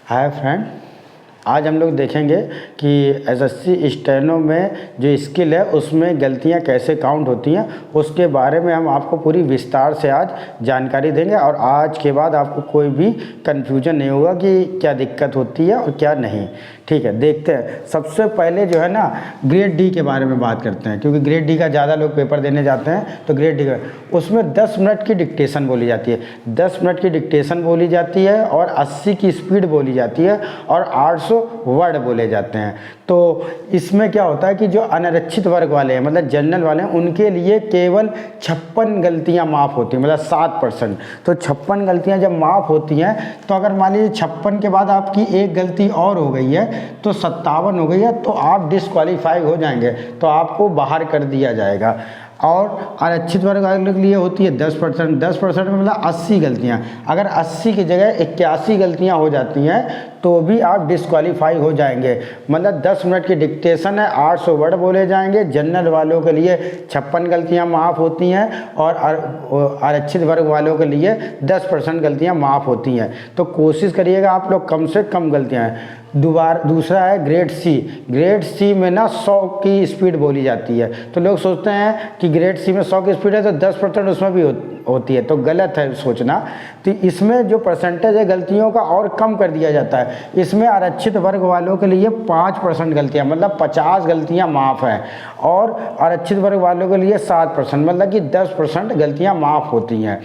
Hi friend, आज हम लोग देखेंगे कि एसएससी स्टेनो में जो स्किल है उसमें गलतियां कैसे काउंट होती हैं, उसके बारे में हम आपको पूरी विस्तार से आज जानकारी देंगे। और आज के बाद आपको कोई भी कन्फ्यूजन नहीं होगा कि क्या दिक्कत होती है और क्या नहीं। ठीक है, देखते हैं। सबसे पहले जो है ना, ग्रेड डी के बारे में बात करते हैं, क्योंकि ग्रेड डी का ज़्यादा लोग पेपर देने जाते हैं। तो ग्रेड डी का उसमें 10 मिनट की डिक्टेशन बोली जाती है, 10 मिनट की डिक्टेशन बोली जाती है और 80 की स्पीड बोली जाती है और 800 वर्ड बोले जाते हैं। तो इसमें क्या होता है कि जो अनारक्षित वर्ग वाले हैं, मतलब जनरल वाले हैं, उनके लिए केवल 56 गलतियां माफ़ होती हैं, मतलब 7%। तो 56 गलतियां जब माफ़ होती हैं, तो अगर मान लीजिए 56 के बाद आपकी एक गलती और हो गई है तो 57 हो गई है, तो आप डिस्क्वालीफाई हो जाएंगे, तो आपको बाहर कर दिया जाएगा। और आरक्षित वर्ग के लिए होती है 10%। 10% में मतलब 80 गलतियाँ। अगर 80 की जगह 81 गलतियाँ हो जाती हैं तो भी आप डिस्क्वालीफाई हो जाएंगे। मतलब 10 मिनट की डिक्टेशन है, 800 वर्ड बोले जाएंगे। जनरल वालों के लिए 56 गलतियाँ माफ़ होती हैं और आरक्षित वर्ग वालों के लिए 10% गलतियाँ माफ़ होती हैं। तो कोशिश करिएगा आप लोग कम से कम गलतियाँ। दूसरा है ग्रेड सी। ग्रेड सी में ना 100 की स्पीड बोली जाती है। तो लोग सोचते हैं कि ग्रेड सी में 100 की स्पीड है तो 10% उसमें भी होती है, तो गलत है सोचना। तो इसमें जो परसेंटेज है गलतियों का और कम कर दिया जाता है। इसमें आरक्षित वर्ग वालों के लिए 5% गलतियाँ, मतलब 50 गलतियाँ माफ़ हैं, और आरक्षित वर्ग वालों के लिए 7%, मतलब कि 10% गलतियाँ माफ़ होती हैं।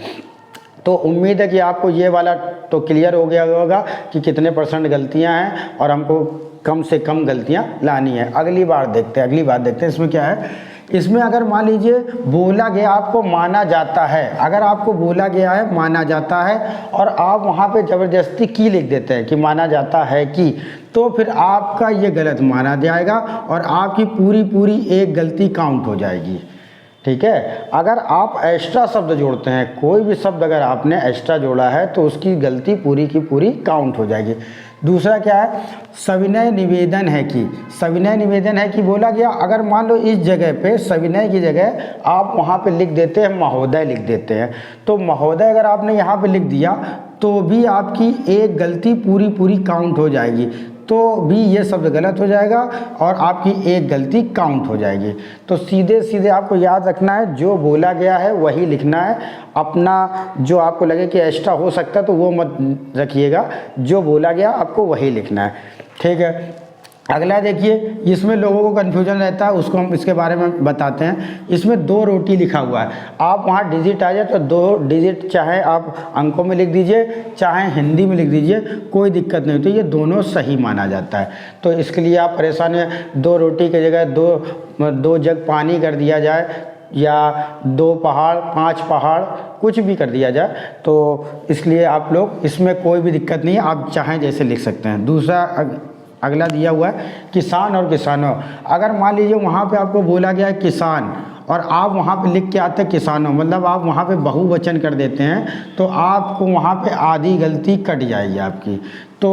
तो उम्मीद है कि आपको ये वाला तो क्लियर हो गया होगा कि कितने % गलतियां हैं और हमको कम से कम गलतियां लानी है। अगली बात देखते हैं इसमें क्या है। इसमें अगर मान लीजिए बोला गया आपको माना जाता है, अगर आपको बोला गया है माना जाता है और आप वहाँ पे ज़बरदस्ती की लिख देते हैं कि माना जाता है कि, तो फिर आपका ये गलत माना जाएगा और आपकी पूरी एक गलती काउंट हो जाएगी। ठीक है, अगर आप एक्स्ट्रा शब्द जोड़ते हैं, कोई भी शब्द अगर आपने एक्स्ट्रा जोड़ा है तो उसकी गलती पूरी की पूरी काउंट हो जाएगी। दूसरा क्या है, सविनय निवेदन है कि। सविनय निवेदन है कि बोला गया, अगर मान लो इस जगह पे सविनय की जगह आप वहाँ पे लिख देते हैं महोदय लिख देते हैं, तो महोदय अगर आपने यहाँ पे लिख दिया तो भी आपकी एक गलती पूरी काउंट हो जाएगी, तो भी ये शब्द गलत हो जाएगा और आपकी एक गलती काउंट हो जाएगी। तो सीधे आपको याद रखना है, जो बोला गया है वही लिखना है। अपना जो आपको लगे कि एक्स्ट्रा हो सकता है तो वो मत रखिएगा, जो बोला गया आपको वही लिखना है। ठीक है, अगला देखिए, इसमें लोगों को कन्फ्यूजन रहता है, उसको हम इसके बारे में बताते हैं। इसमें 2 रोटी लिखा हुआ है, आप वहाँ डिजिट आ जाए तो 2 डिजिट चाहे आप अंकों में लिख दीजिए चाहे हिंदी में लिख दीजिए, कोई दिक्कत नहीं होती, ये दोनों सही माना जाता है। तो इसके लिए आप परेशान हैं, 2 रोटी की जगह 2 जग पानी कर दिया जाए, या 2 पहाड़ 5 पहाड़ कुछ भी कर दिया जाए, तो इसलिए आप लोग इसमें कोई भी दिक्कत नहीं है, आप चाहें जैसे लिख सकते हैं। दूसरा अगला दिया हुआ है किसान और किसानों। अगर मान लीजिए वहाँ पे आपको बोला गया है किसान और आप वहाँ पे लिख के आते हैं किसानों, मतलब आप वहाँ पे बहुवचन कर देते हैं, तो आपको वहाँ पे आधी गलती कट जाएगी आपकी। तो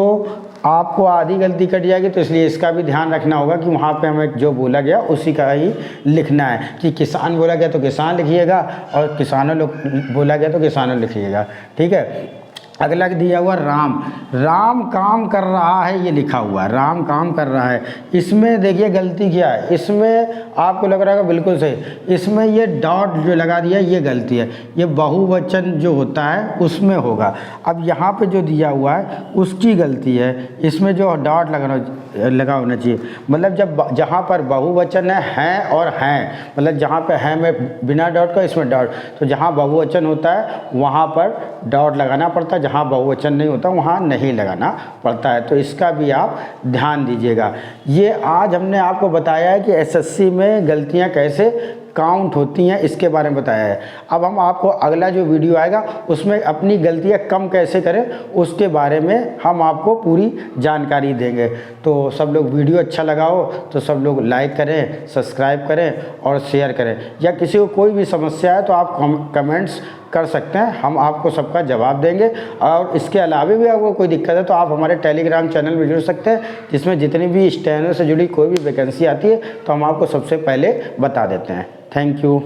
आपको आधी गलती कट जाएगी, तो इसलिए इसका भी ध्यान रखना होगा कि वहाँ पे हमें जो बोला गया उसी का ही लिखना है। कि किसान बोला गया तो किसान लिखिएगा और किसानों लोग बोला गया तो किसानों लिखिएगा। ठीक है, अगला दिया हुआ राम। राम काम कर रहा है, ये लिखा हुआ है, राम काम कर रहा है। इसमें देखिए गलती क्या है, इसमें आपको लग रहा है बिल्कुल सही, इसमें ये डॉट जो लगा दिया ये गलती है, ये बहुवचन जो होता है उसमें होगा। अब यहाँ पे जो दिया हुआ है उसकी गलती है, इसमें जो डॉट लगा होना चाहिए। मतलब जब जहाँ पर बहुवचन है हैं और हैं, मतलब जहाँ पे हैं में बिना डॉट का, इसमें डॉट, तो जहाँ बहुवचन होता है वहाँ पर डॉट लगाना पड़ता है, जहाँ बहुवचन नहीं होता वहाँ नहीं लगाना पड़ता है। तो इसका भी आप ध्यान दीजिएगा। ये आज हमने आपको बताया है कि एसएससी में गलतियाँ कैसे काउंट होती हैं, इसके बारे में बताया है। अब हम आपको अगला जो वीडियो आएगा उसमें अपनी गलतियां कम कैसे करें उसके बारे में हम आपको पूरी जानकारी देंगे। तो सब लोग, वीडियो अच्छा लगा हो तो सब लोग लाइक करें, सब्सक्राइब करें और शेयर करें। या किसी को कोई भी समस्या है तो आप कमेंट्स कर सकते हैं, हम आपको सबका जवाब देंगे। और इसके अलावा भी आपको कोई दिक्कत है तो आप हमारे टेलीग्राम चैनल में जुड़ सकते हैं, जिसमें जितनी भी स्टेनो से जुड़ी कोई भी वैकेंसी आती है तो हम आपको सबसे पहले बता देते हैं। Thank you.